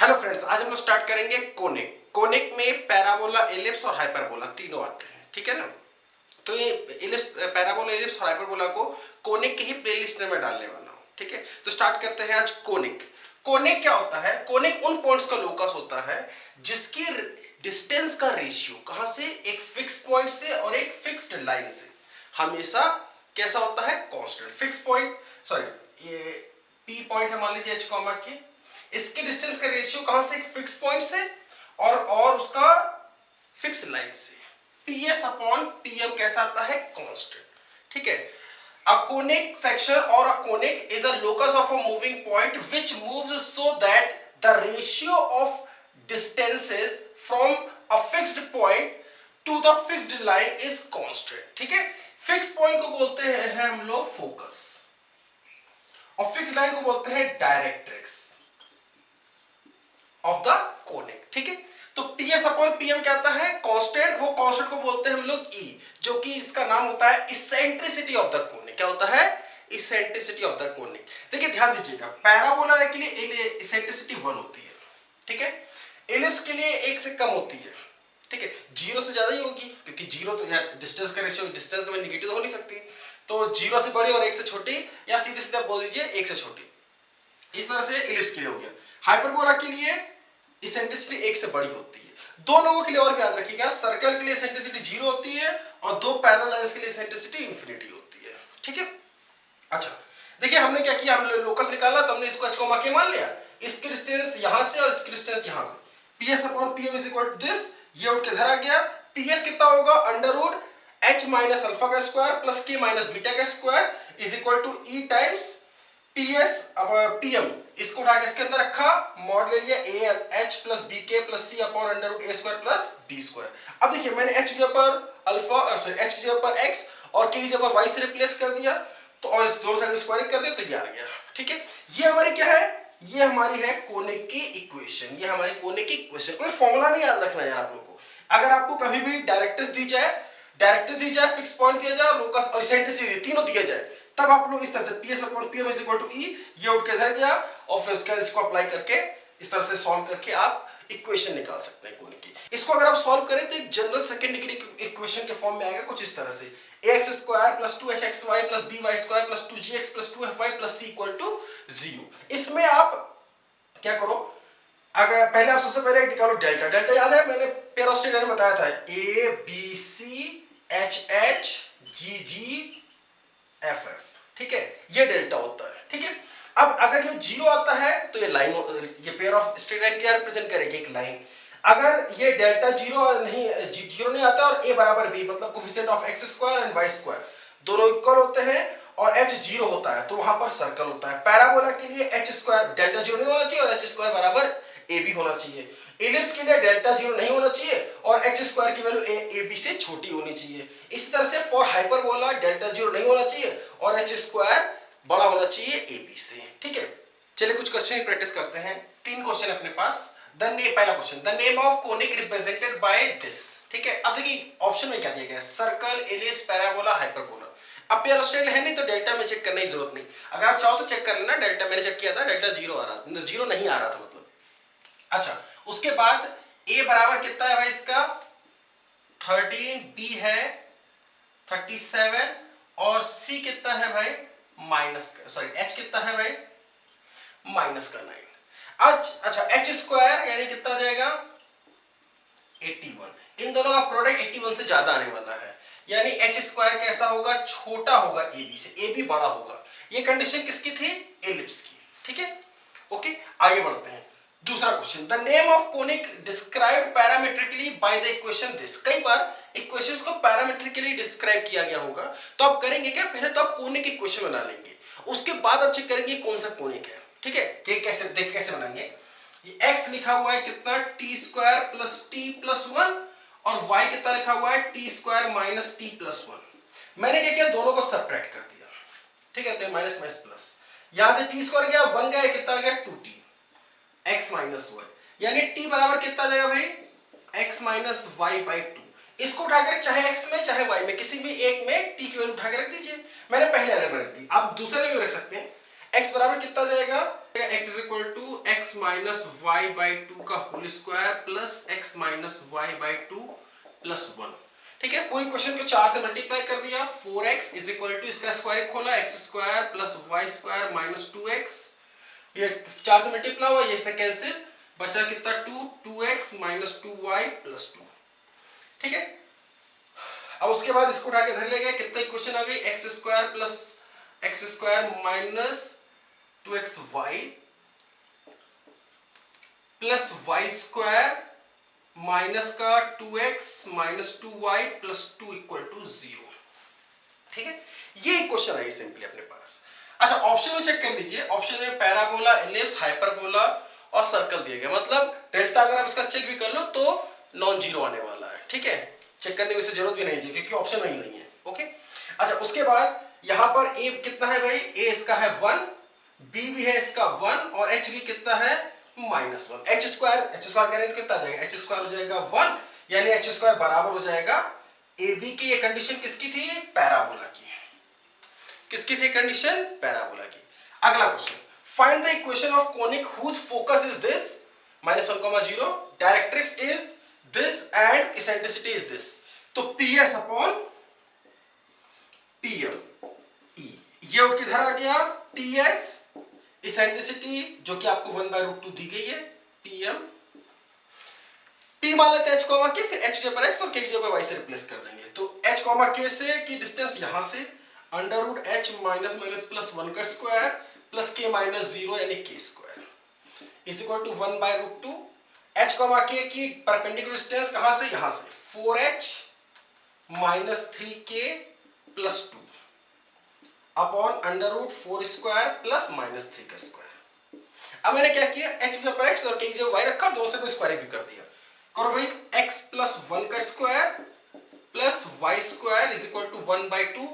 Hello friends, आज हम लोग स्टार्ट करेंगे कोनिक। कोनिक में पैराबोला, एलिप्स और हाइपरबोला तीनों आते हैं, ठीक है ना। तो ये एलिप्स, पैराबोला, एलिप्स और हाइपरबोला को कोनिक के ही प्लेलिस्ट में मैं डालने वाला हूँ, ठीक है। तो स्टार्ट करते हैं आज कोनिक। कोनिक क्या होता है? कोनिक उन पॉइंट्स का लोकस होता है जिसकी डिस्टेंस का रेशियो कहां से, एक फिक्स पॉइंट से और एक फिक्स्ड लाइन से हमेशा कैसा होता है? कांस्टेंट। फिक्स पॉइंट, सॉरी ये पी पॉइंट है मान लीजिए, एच कॉमा की, इसके डिस्टेंस का रेशियो कहां से? एक फिक्स पॉइंट से और उसका फिक्स लाइन से। पीएस अपॉन पीएम कैसा आता है? कांस्टेंट, ठीक है। A conic section or a conic is a locus of a moving point which moves so that the ratio of distances from a fixed point to the fixed line is constant, ठीक है। Fix point को बोलते हैं हम लोग focus और fix line को बोलते हैं डायरेक्ट्रिक्स ऑफ द कोनिक, ठीक है। तो पीएस अपॉन पीएम क्या आता है? कांस्टेंट। वो कांस्टेंट को बोलते हैं हम लोग ई, जो कि इसका नाम होता है इसेंट्रिसिटी ऑफ द कोनिक। क्या होता है? Eccentricity of the conic. देखिए ध्यान दीजिएगा, पैराबोला के लिए इसेंट्रिसिटी 1 होती है, ठीक है। एलिप्स के लिए 1 से कम होती है, ठीक है। 0 से ज्यादा ही होगी, क्योंकि 0 तो यार डिस्टेंस का रेशियो, डिस्टेंस कभी नेगेटिव तो हो नहीं सकती। तो 0 से बड़ी और 1 से छोटी, या सीधे सीधे बोल दीजिए 1 से छोटी। इस तरह से एलिप्स के लिए हो गया। हाइपरबोला के लिए इसेंट्रिसिटी 1 से बड़ी होती है। दो लोगों के लिए और याद रखिएगा, सर्कल के लिए इसेंट्रिसिटी 0 होती है और दो पैरेलल लाइंस के लिए इसेंट्रिसिटी इंफिनिटी होती है, ठीक है। अच्छा देखिए, हमने क्या किया, हमने लोकस निकाला तो हमने इसको h कॉमा के मान लिया। इसकी डिस्टेंस यहां से और इसकी डिस्टेंस यहां से, ps upon pm is equal to this. ये उठ के इधर आ गया। ps कितना होगा? Under root h minus alpha का square plus k minus beta का square is equal to e times ps अब pm, इसको उठा के इसके अंदर रखा, मॉड ले लिया a h plus bk plus c upon under root a square plus b square. अब देखिए मैंने h की जगह पर अल्फा, सॉरी h की जगह पर x और k की जगह पर y से रिप्लेस कर दिया, तो और इस दोनों साइड स्क्वायरिंग कर दिया तो ये आ गया, ठीक है। ये हमारी क्या है? ये हमारी है कोनिक की इक्वेशन। ये हमारी कोनिक की इक्वेशन। कोई फॉर्मूला नहीं याद रखना यार आप लोग को। अगर आपको कभी भी डायरेक्ट्रिक्स दी जाए, फिक्स पॉइंट दिया जाए, लोकस और इसेंट्रिसिटी तीनों दिए जाए, तब आप लोग इस तरह से ps upon pm is equal to e, ये उठ के इधर गया और फिर उसके बाद इसको अप्लाई करके इस तरह से सॉल्व करके आप इक्वेशन निकाल सकते हैं कोनिक की। इसको अगर आप सॉल्व करें तो एक जनरल सेकंड डिग्री इक्वेशन के फॉर्म में आएगा कुछ इस तरह से, ax square plus 2hxy plus by square plus 2gx plus 2fy plus c equal to 0। इसमें आप क्या करो, अगर पहले आप सबसे पहले निकालो डेल्टा। डेल्टा याद है, मैंने पेयर ऑफ स्टेट में बताया था, a b c h h g g f f, ठीक है। ये डेल्टा होता है, ठीक है। अब अगर ये 0 आता है तो ये लाइन, ये पेयर ऑफ स्ट्रेट लाइन क्या रिप्रेजेंट करेगी? एक लाइन। अगर ये डेल्टा 0 नहीं आता और a बराबर b, मतलब coefficient of x square and y square दोनों इक्वल होते हैं और h 0 होता है तो वहां पर सर्कल होता है। पैराबोला के लिए h स्क्वायर डेल्टा 0 नहीं होना चाहिए और h स्क्वायर बराबर ab होना चाहिए। एलिप्स के लिए डेल्टा 0 नहीं होना चाहिए और h स्क्वायर की वैल्यू ab से छोटी होनी चाहिए। इसी तरह से फॉर हाइपरबोला डेल्टा 0 नहीं होना चाहिए और h स्क्वायर बड़ा होना चाहिए ab से, ठीक है। चलिए कुछ क्वेश्चन की प्रैक्टिस करते हैं। 3 क्वेश्चन अपने पास। पहला question, the name of conic represented by this, ठीक है। अब देखिए ऑप्शन में क्या दिया गया है, सर्कल, एलिप्स, पैराबोला, हाइपरबोला। अब पेयर ऑफ स्ट्रेट है नहीं तो डेल्टा में चेक करने की जरूरत नहीं। अगर आप चाहो तो चेक कर लेना, डेल्टा मैंने चेक किया था, डेल्टा 0 आ रहा था, 0 नहीं आ रहा था मतलब। अच्छा उसके बाद a बराबर कितना है भाई इसका? 13, b है 37 और c कितना है भाई? h कितना है भाई? -9। अच्छा h स्क्वायर यानी कितना जाएगा? 81। इन दोनों का प्रोडक्ट 81 से ज्यादा आने वाला है, यानी h स्क्वायर कैसा होगा? छोटा होगा ab से, ab बड़ा होगा। ये कंडीशन किसकी थी? एलिप्स की, ठीक है। ओके आगे बढ़ते हैं। दूसरा question, the name of conic described parametrically by the equation this. कई बार इक्वेशंस को पैरामेट्रिकली डिस्क्राइब किया गया होगा, तो आप करेंगे क्या? पहले तो आप कोनिक इक्वेशन बना लेंगे, उसके बाद आप चेक करेंगे कौन सा कोनिक है, ठीक है। कि कैसे देख कैसे बनाएंगे। ये x लिखा हुआ है कितना? t square plus t plus 1 और y कितना लिखा हुआ है? t square minus t plus 1। मैंने क्या किया? दोनों को सबट्रैक्ट कर दिया, ठीक है। तो माइनस माइनस प्लस, यहां से t स्क्वायर गया 1 गया, कितना आ गया? 2t x माइनस y, यानी t बराबर कितना जाएगा भाई? x minus y by 2। इसको उठाकर चाहे x में चाहे y में किसी भी एक में t की वैल्यू उठा के रख दीजिए। मैंने पहले वाले में रख दी, आप दूसरे में भी रख सकते हैं। x बराबर कितना जाएगा? x is equal to x minus y by two का whole square plus x minus y by two plus one. ठीक है, पूरी क्वेश्चन को 4 से मल्टीप्लाई कर दिया। 4x इज इक्वल टू इसका स्क्वायर खोला x square plus y square minus 2x, ये 4 से मल्टीप्लाई हुआ, ये से कैंसिल, बचा कितना 2x माइनस 2y प्लस 2। ठीक है, अब उसके बाद इसको उठा के धर ले गए, कितना इक्वेशन आ गई, x square plus x square minus 2xy plus y square minus का 2x minus 2y plus 2 equal to 0। ठीक है, ये इक्वेशन आई सिंपली अपने पास। अच्छा, ऑप्शन में चेक कर लीजिए, ऑप्शन में पैराबोला, एलिप्स, हाइपरबोला और सर्कल दिए गए, मतलब डेल्टा अगर आप इसका चेक भी कर लो तो नॉन जीरो आने वाला है। ठीक है, चेक करने की जरूरत भी नहीं है क्योंकि ऑप्शन में ही नहीं है। ओके, अच्छा उसके बाद यहां पर a कितना है भाई, a इसका है 1, b भी है इसका 1 और h भी कितना है -1। h स्क्वायर करें तो कितना आ जाएगा, h स्क्वायर हो जाएगा 1, यानी h स्क्वायर बराबर हो जाएगा ab की। ये कंडीशन किसकी थी, पैराबोला की। किसकी थी कंडीशन, पैराबोला की। अगला question, find the equation of conic whose focus is this -1, 0, directrix is this and eccentricity is this। तो PS अपॉन PM E, ये उठ किधर आ गया, TS eccentricity जो कि आपको 1/√2 दी गई है, PM P मान लेते हैं h कॉमा के, फिर h पर x और k पर y से रिप्लेस कर देंगे। तो h कॉमा k से की डिस्टेंस यहां से √h माइनस माइनस प्लस 1 का स्क्वायर प्लस k माइनस 0 यानी k square is equal to 1/√2। h comma k की परपेंडिकुलर डिस्टेंस कहां से, यहां से 4h minus 3k plus 2 upon √4 square plus minus 3 का स्क्वायर। अब मैंने क्या किया, h की जगह x और k की जगह y रखा, दोनों से को स्क्वायर भी कर दिया। करो भाई, x प्लस 1 का square plus y square is equal to 1/2,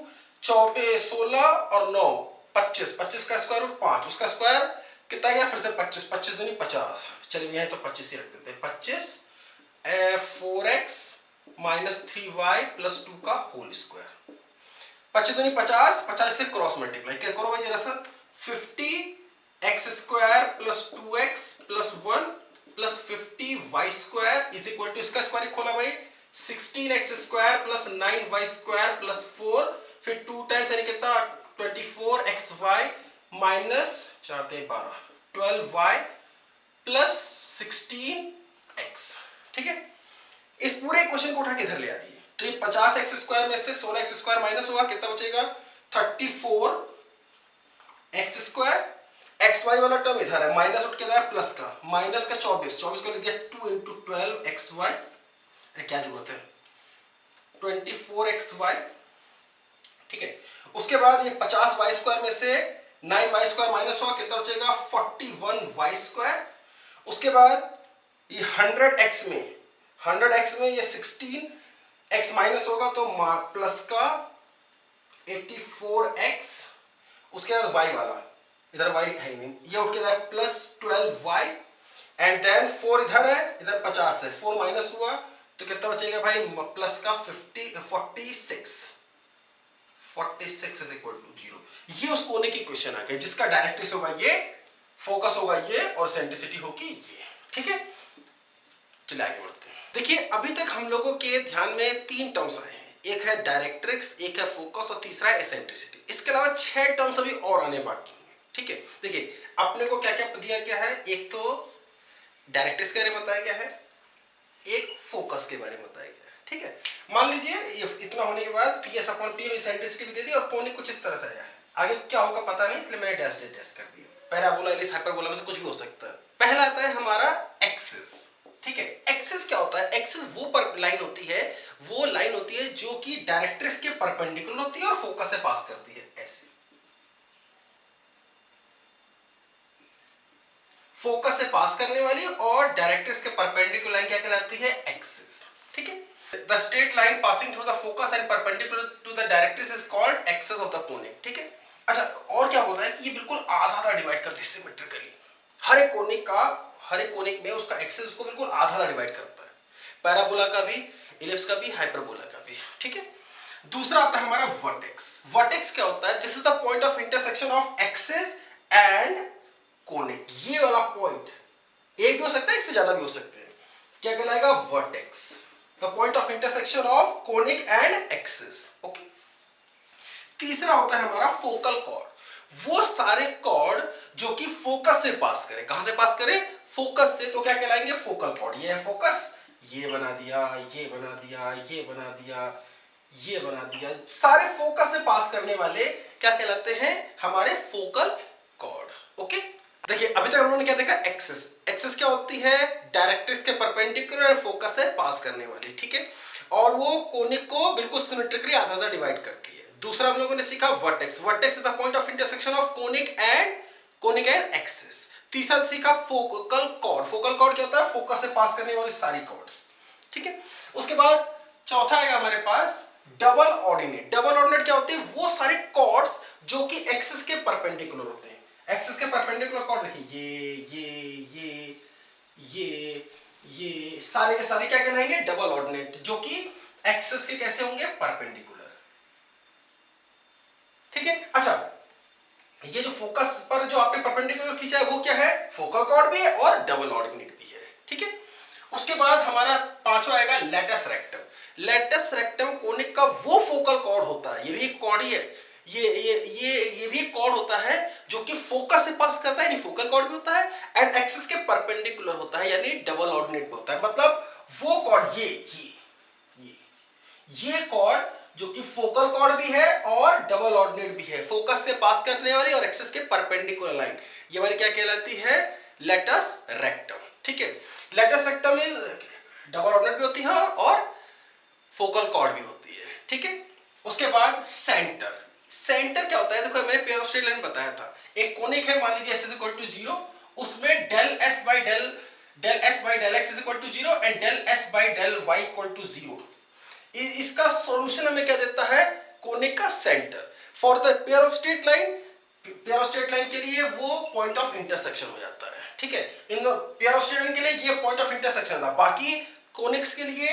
16 और 9 25, 25 का स्क्वायर रूट 5, उसका स्क्वायर कितना गया, फिर से 25, 25 दूनी 50, चलिए यहाँ तो 25 ही रख देते हैं, 25 4x माइनस 3y प्लस 2 का होल स्क्वायर, 25 दूनी 50, 50 से क्रॉस मल्टीप्लाई क्या करो भाई जरा सा, 50x square plus 2x plus 1 plus 50y square is equal to इसका स्क्वायर खोला भाई 16x square plus 9y square plus 4, फिर 2 टाइम्स यानी कितना 24xy minus 4 12 12y plus 16x। ठीक है, इस पूरे इक्वेशन को उठा के इधर ले आती है, तो ये 50x स्क्वायर में से 16x स्क्वायर माइनस होगा, कितना बचेगा 34x स्क्वायर, xy वाला टर्म इधर है, माइनस उठ के आया प्लस का, माइनस का 24 को लिख दिया 2 × 12xy, क्या जरूरत है 24xy। ठीक है, उसके बाद ये 50y स्क्वायर में से 9y स्क्वायर माइनस होगा, कितना बचेगा 41y स्क्वायर। उसके बाद ये 100x में ये 16x माइनस होगा तो प्लस का 84x, उसके बाद y वाला इधर y है नहीं, ये उठ के प्लस 12y एंड देन 4 इधर है, इधर 50 है, 4 माइनस हुआ तो कितना बचेगा भाई प्लस का 46 इज इक्वल टू 0। ये उस कोने की क्वेश्चन आ गई जिसका डायरेक्ट्रिक्स होगा ये, फोकस होगा ये और सेंट्रिसिटी होगी ये। ठीक है, चलिए आगे बढ़ते हैं। देखिए अभी तक हम लोगों के ध्यान में 3 टर्म्स आए हैं, एक है डायरेक्ट्रिक्स, एक है फोकस और तीसरा है एसेंट्रिसिटी। इसके अलावा 6 टर्म्स अभी और आने बाकी हैं। ठीक है, देखिए अपने को क्या क्या दिया गया है, एक तो डायरेक्ट्रिक्स के बारे में बताया गया है, एक फोकस के बारे में बताया गया है। ठीक है, मान लीजिए ये इतना होने के बाद PS/PM एसेंट्रिसिटी भी दे दी और कोनिक कुछ इस तरह से आया है, आगे क्या होगा पता नहीं इसलिए मैंने डैश कर दिया। पैराबोला, एलिप्स, हाइपरबोला में से कुछ भी हो सकता है। पहला आता है हमारा एक्सिस। ठीक है, एक्सिस क्या होता है, एक्सिस वो लाइन होती है जो कि डायरेक्ट्रिक्स के परपेंडिकुलर होती है और फोकस से पास करती है, ऐसे फोकस से पास करने वाली और डायरेक्ट्रिक्स के परपेंडिकुलर लाइन क्या कहलाती है, एक्सिस। ठीक है, the straight line passing through the focus and perpendicular to the directrix is called axis of the conic। ठीक है, अच्छा और क्या होता है कि ये बिल्कुल आधा डिवाइड करती है सिमेट्रिकली, हर एक कोनिक में उसका एक्सिस उसको बिल्कुल आधा डिवाइड करता है, पैराबोला का भी, इलिप्स का भी, हाइपरबोला का भी। ठीक है, दूसरा आता है हमारा वर्टेक्स। वर्टेक्स क्या होता है, this is the point of intersection of axis and conic, ये वाला पॉइंट एक भी हो सकता है, एक से ज्यादा भी हो सकते हैं, क्या कहलाएगा? Vertex, the point of intersection of conic and axis. Okay, तीसरा होता है हमारा फोकल कॉर्ड, वो सारे कॉर्ड जो कि फोकस से पास करे। कहां से पास करे? फोकस से, तो क्या कहलाएंगे? Focal chord. ये है फोकस, ये बना दिया, ये बना दिया, ये बना दिया, ये बना दिया, सारे फोकस से पास करने वाले क्या कहलाते हैं? हमारे फोकल कॉर्ड। ओके, देखिए अभी तक हम लोगों ने क्या देखा? एक्सिस। एक्सिस क्या होती है? डायरेक्ट्रिक्स के परपेंडिकुलर फोकस से पास करने वाली, ठीक है, और वो कोनिक को बिल्कुल सिमेट्रिकली आधा आधा डिवाइड करती है। दूसरा हम लोगों ने सीखा vertex. Vertex is the point of intersection of conic and axis. तीसरा सीखा फोकल कॉर्ड। फोकल कॉर्ड क्या होता है? फोकस से पास करने वाली सारी कॉर्ड्स, ठीक है। उसके बाद चौथा आएगा हमारे पास डबल ऑर्डिनेट। डबल ऑर्डिनेट क्या होती है? वो सारे कॉर्ड्स जो कि एक्सिस के परपेंडिकुलर होते हैं। एक्सिस के परपेंडिकुलर कॉर्ड देखिए, ये सारे के सारे क्या कहलाएंगे? डबल ऑर्डिनेट, जो कि एक्सिस के कैसे होंगे? परपेंडिकुलर, ठीक है। अच्छा, ये जो फोकस पर जो आपने परपेंडिकुलर खींचा है वो क्या है? फोकल कॉर्ड भी है और डबल ऑर्डिनेट भी है, ठीक है। उसके बाद हमारा पांचवा आएगा latus rectum. Latus rectum conic का वो फोकल कॉर्ड होता है, ये भी एक कॉर्ड ही है, ये भी एक कॉर्ड होता है जो कि फोकस से पास करता है, यानी फोकल कॉर्ड भी होता है, एंड एक्सिस के परपेंडिकुलर होता है, यानी डबल ऑर्डिनेट भी होता है। मतलब वो कॉर्ड ये कॉर्ड जो कि फोकल कॉर्ड भी है और डबल ऑर्डिनेट भी है, फोकस से पास करने वाली और एक्सिस के परपेंडिकुलर लाइन, ये हमारी क्या कहलाती है? लेटस रेक्टम, ठीक है। Latus rectum is double ordinate भी होती है और फोकल कॉर्ड भी होती है, ठीक है। उसके बाद सेंटर। सेंटर क्या होता है? देखो मैंने पेयर ऑफ स्ट्रेट लाइन बताया था, एक कोनिक है, मान लीजिए s इज इक्वल टू 0, उसमें del s by del x is equal to 0 and del s by del y equal to 0। इसका सॉल्यूशन हमें क्या देता है? कोनिक का centre. For the pair of straight line के लिए वो पॉइंट ऑफ इंटरसेक्शन हो जाता है, ठीक है। In pair of straight line के लिए ये पॉइंट ऑफ इंटरसेक्शन था, बाकी कोनिक्स के लिए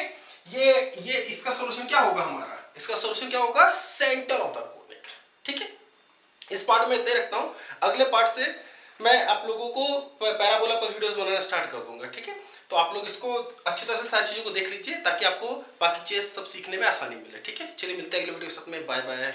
ये इसका सॉल्यूशन क्या होगा? हमारा इसका सॉल्यूशन क्या होगा? सेंटर ऑफ द कोनिक, ठीक है। इस पार्ट में इतना रखता हूं, अगले पार्ट से मैं आप लोगों को पैराबोला पर वीडियोस बनाना स्टार्ट कर दूंगा, ठीक है। तो आप लोग इसको अच्छी तरह से सारी चीजों को देख लीजिए ताकि आपको बाकी चीज सब सीखने में आसानी मिले, ठीक है। चलिए मिलते हैं अगले वीडियो के साथ में, बाय बाय।